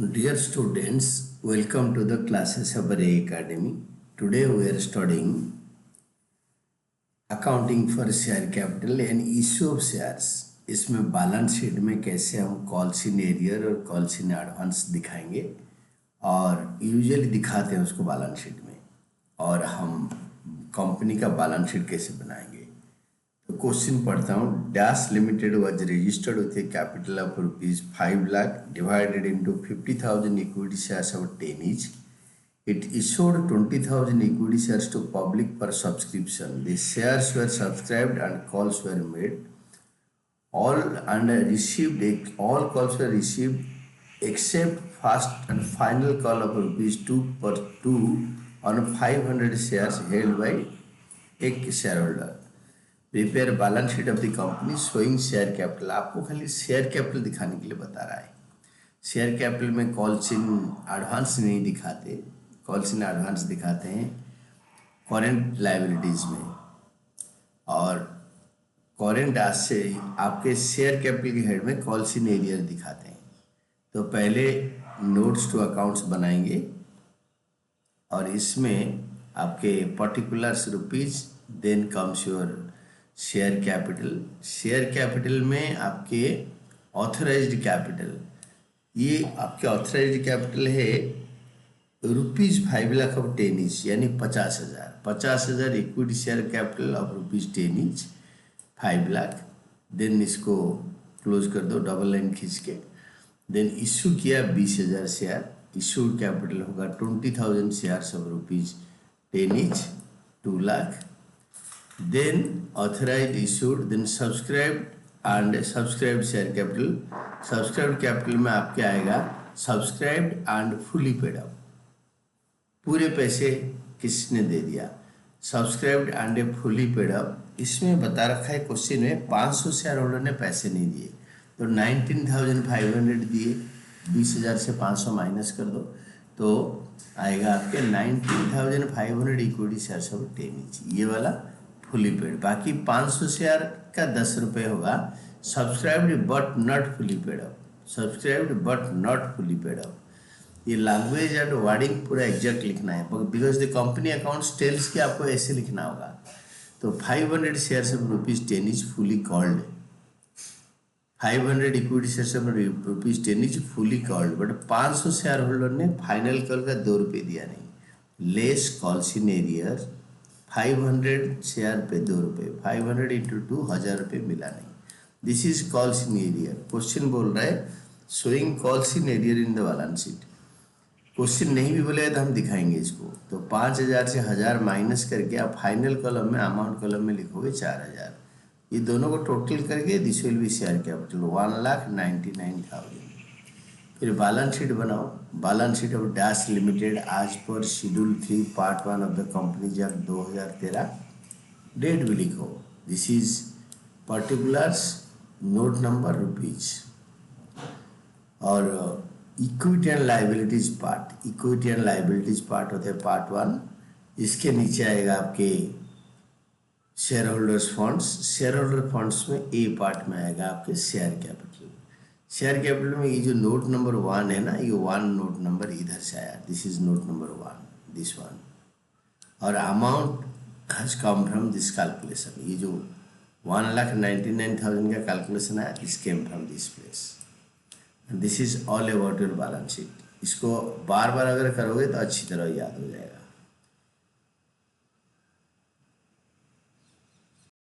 Dear students, welcome to the classes of Array Academy. Today we are studying accounting for share capital and issue of shares. इसमें balance sheet में कैसे हम calls in arrear और calls in advance दिखाएंगे और usually दिखाते हैं उसको बैलेंस शीट में, और हम कंपनी का बैलेंस शीट कैसे बनाएंगे। तो क्वेश्चन पढ़ता हूँ। Dash limited was registered with A capital of ₹5 lakh divided into 50,000 equity shares of 10 each. It issued 20,000 equity shares to public for subscription. The shares were subscribed and calls were made. All calls were received except first and final call of ₹2 per 2 on 500 shares held by एक shareholder. Prepare balance sheet of the company showing share capital. आपको खाली share capital दिखाने के लिए बता रहा है। Share capital में कॉल्स इन एडवांस नहीं दिखाते, कॉल्स इन एडवांस दिखाते हैं करेंट लायबिलिटीज़ में, और करेंट आज से आपके शेयर कैपिटल के हेड में कॉल्स इन एरियर दिखाते हैं। तो पहले नोट्स टू अकाउंट्स बनाएंगे और इसमें आपके particulars rupees, then comes your share capital. Share capital में आपके ऑथराइज्ड कैपिटल, ये आपके ऑथराइज्ड कैपिटल है ₹5 लाख ऑफ 10 each, यानी 50,000 equity share capital of ₹10 each, 5 lakh. Then इसको क्लोज कर दो डबल लाइन खींच के। देन इशू किया 20,000 शेयर, इशूड कैपिटल होगा 20,000 shares of ₹10 each, 2 lakh. Then authorized issued, then subscribed and subscribed share capital. Subscribed capital में आपके आएगा subscribed and fully paid up, पूरे पैसे किसने दे दिया, subscribed and fully paid up। इसमें बता रखा है क्वेश्चन में 500 शेयर होल्डर ने पैसे नहीं दिए, तो 19,500 दिए, 20,000 से 500 माइनस कर दो तो आएगा आपके 19,500 इक्विटी शेयर्स ऑफ 10 each, ये वाला फुली पेड। बाकी 500 शेयर का 10 रुपये होगा subscribed but not fully paid up, subscribed but not fully paid up. ये लैंग्वेज एंड वर्डिंग पूरा एग्जैक्ट लिखना है, because the company accounts tells कि आपको ऐसे लिखना होगा। तो 500 shares of ₹10 each fully called, 500 equity shares of ₹10 each fully called, but 500 share holder ने फाइनल कॉल का 2 रुपये दिया नहीं। Less calls in arrear, 500 share पे 2 रुपये, 500 इंटू 2 1000 रुपये मिला नहीं। This is calls in arrear. Question बोल रहा है showing calls in arrear in the balance sheet. Question नहीं भी बोलेगा तो हम दिखाएंगे इसको। तो 5,000 से 1000 माइनस करके आप फाइनल कॉलम में, अमाउंट कॉलम में लिखोगे 4,000। ये दोनों को टोटल करके this will be share capital 1,99,000। फिर बैलेंस शीट बनाओ। Balance sheet of dash limited आज पर schedule 3 part 1 of the company act 2013। Date भी लिखो, this is particulars, note number, rupees. और equity and liabilities part, equity and liabilities part होते हैं part 1। इसके नीचे आएगा आपके share holders funds. Share holder funds में ए पार्ट में आएगा आपके शेयर कैपिटल। शेयर कैपिटल में ये जो नोट नंबर 1 है ना, ये 1 नोट नंबर इधर से आया, this is note number 1, this one. और amount has come from this calculation, ये जो 1,99,000 का कैलकुलेशन आया, this came from this place. This is all about your balance sheet. इसको बार बार अगर करोगे तो अच्छी तरह याद हो जाएगा।